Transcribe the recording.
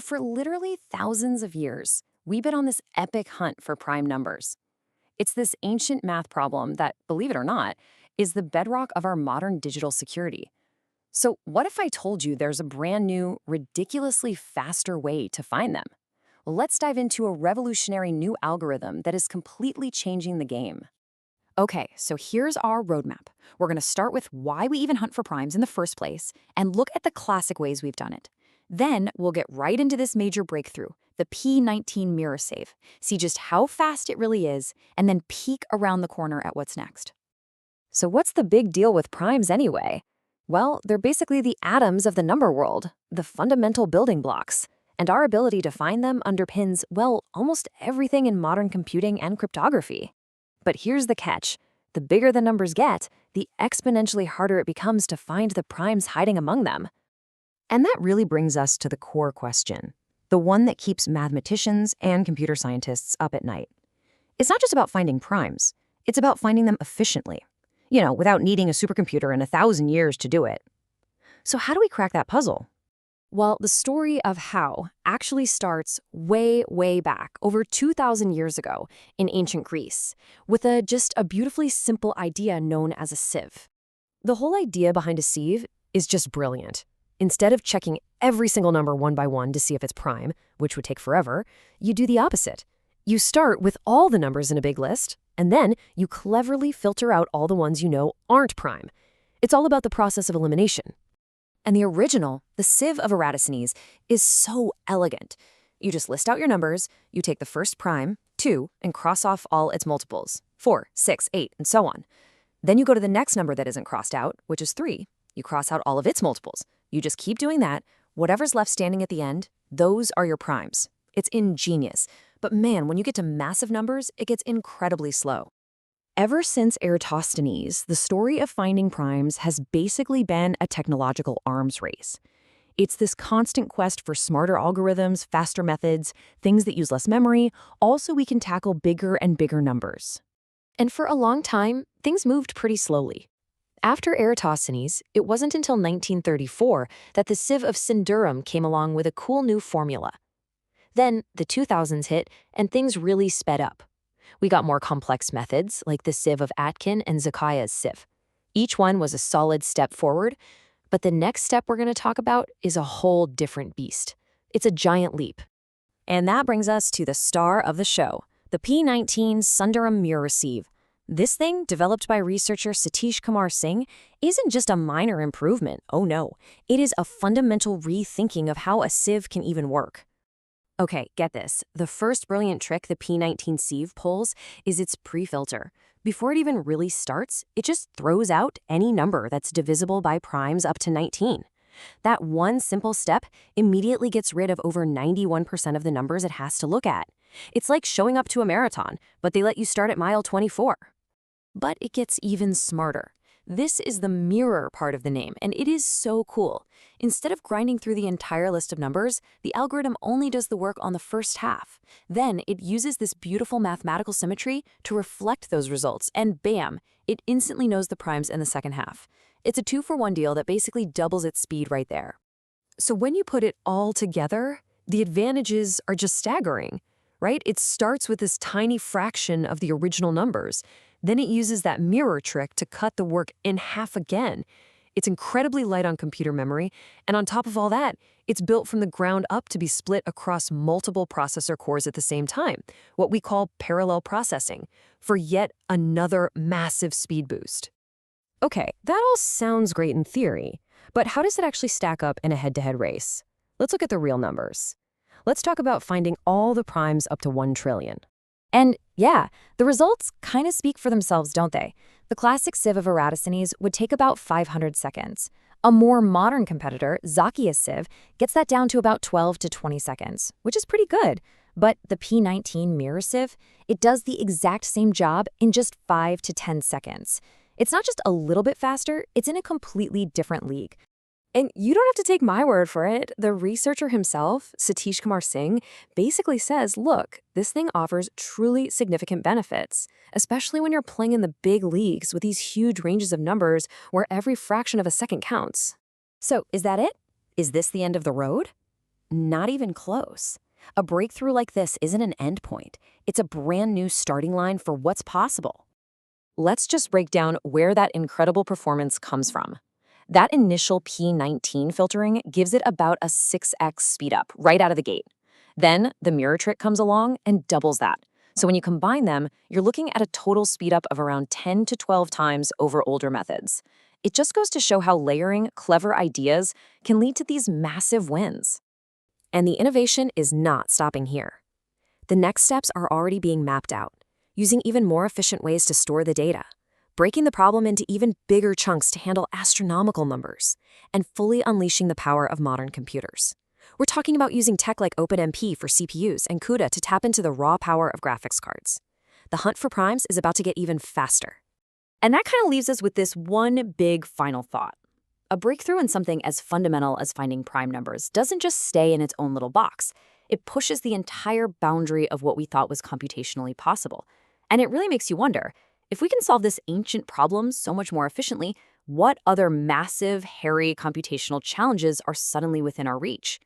For literally thousands of years, we've been on this epic hunt for prime numbers. It's this ancient math problem that, believe it or not, is the bedrock of our modern digital security. So, what if I told you there's a brand new, ridiculously faster way to find them? Well, let's dive into a revolutionary new algorithm that is completely changing the game. Okay, so here's our roadmap. We're going to start with why we even hunt for primes in the first place and look at the classic ways we've done it. Then we'll get right into this major breakthrough, the P19 mirror sieve, see just how fast it really is, and then peek around the corner at what's next. So what's the big deal with primes anyway? Well, they're basically the atoms of the number world, the fundamental building blocks. And our ability to find them underpins, well, almost everything in modern computing and cryptography. But here's the catch. The bigger the numbers get, the exponentially harder it becomes to find the primes hiding among them. And that really brings us to the core question, the one that keeps mathematicians and computer scientists up at night. It's not just about finding primes. It's about finding them efficiently, without needing a supercomputer and 1,000 years to do it. So how do we crack that puzzle? Well, the story of how actually starts way, way back, over 2,000 years ago in ancient Greece, with just a beautifully simple idea known as a sieve. The whole idea behind a sieve is just brilliant. Instead of checking every single number one by one to see if it's prime, which would take forever, you do the opposite. You start with all the numbers in a big list, and then you cleverly filter out all the ones you know aren't prime. It's all about the process of elimination. And the original, the Sieve of Eratosthenes, is so elegant. You just list out your numbers, you take the first prime, 2, and cross off all its multiples, 4, 6, 8, and so on. Then you go to the next number that isn't crossed out, which is 3. You cross out all of its multiples. You just keep doing that. Whatever's left standing at the end, those are your primes. It's ingenious. But man, when you get to massive numbers, it gets incredibly slow. Ever since Eratosthenes, the story of finding primes has basically been a technological arms race. It's this constant quest for smarter algorithms, faster methods, things that use less memory, all so we can tackle bigger and bigger numbers. And for a long time, things moved pretty slowly. After Eratosthenes, it wasn't until 1934 that the Sieve of Sundaram came along with a cool new formula. Then the 2000s hit, and things really sped up. We got more complex methods, like the Sieve of Atkin and Zakaya's sieve. Each one was a solid step forward, but the next step we're going to talk about is a whole different beast. It's a giant leap. And that brings us to the star of the show, the P19 Sundaram mirror sieve. This thing, developed by researcher Satish Kumar Singh, isn't just a minor improvement. Oh no, it is a fundamental rethinking of how a sieve can even work. Okay, get this. The first brilliant trick the P19 sieve pulls is its pre-filter. Before it even really starts, it just throws out any number that's divisible by primes up to 19. That one simple step immediately gets rid of over 91% of the numbers it has to look at. It's like showing up to a marathon, but they let you start at mile 24. But it gets even smarter. This is the mirror part of the name, and it is so cool. Instead of grinding through the entire list of numbers, the algorithm only does the work on the first half. Then it uses this beautiful mathematical symmetry to reflect those results, and bam, it instantly knows the primes in the second half. It's a 2-for-1 deal that basically doubles its speed right there. So when you put it all together, the advantages are just staggering, right? It starts with this tiny fraction of the original numbers. Then it uses that mirror trick to cut the work in half again. It's incredibly light on computer memory, and on top of all that, it's built from the ground up to be split across multiple processor cores at the same time, what we call parallel processing, for yet another massive speed boost. Okay, that all sounds great in theory, but how does it actually stack up in a head-to-head race? Let's look at the real numbers. Let's talk about finding all the primes up to 1 trillion. And yeah, the results kind of speak for themselves, don't they? The classic Sieve of Eratosthenes would take about 500 seconds. A more modern competitor, Zakaya's sieve, gets that down to about 12 to 20 seconds, which is pretty good. But the P19 mirror sieve, it does the exact same job in just 5 to 10 seconds. It's not just a little bit faster, it's in a completely different league. And you don't have to take my word for it. The researcher himself, Satish Kumar Singh, basically says, look, this thing offers truly significant benefits, especially when you're playing in the big leagues with these huge ranges of numbers where every fraction of a second counts. So is that it? Is this the end of the road? Not even close. A breakthrough like this isn't an endpoint. It's a brand new starting line for what's possible. Let's just break down where that incredible performance comes from. That initial P19 filtering gives it about a 6x speedup right out of the gate. Then the mirror trick comes along and doubles that. So when you combine them, you're looking at a total speedup of around 10 to 12 times over older methods. It just goes to show how layering clever ideas can lead to these massive wins. And the innovation is not stopping here. The next steps are already being mapped out, using even more efficient ways to store the data, breaking the problem into even bigger chunks to handle astronomical numbers, and fully unleashing the power of modern computers. We're talking about using tech like OpenMP for CPUs and CUDA to tap into the raw power of graphics cards. The hunt for primes is about to get even faster. And that kind of leaves us with this one big final thought. A breakthrough in something as fundamental as finding prime numbers doesn't just stay in its own little box. It pushes the entire boundary of what we thought was computationally possible. And it really makes you wonder, if we can solve this ancient problem so much more efficiently, what other massive, hairy computational challenges are suddenly within our reach?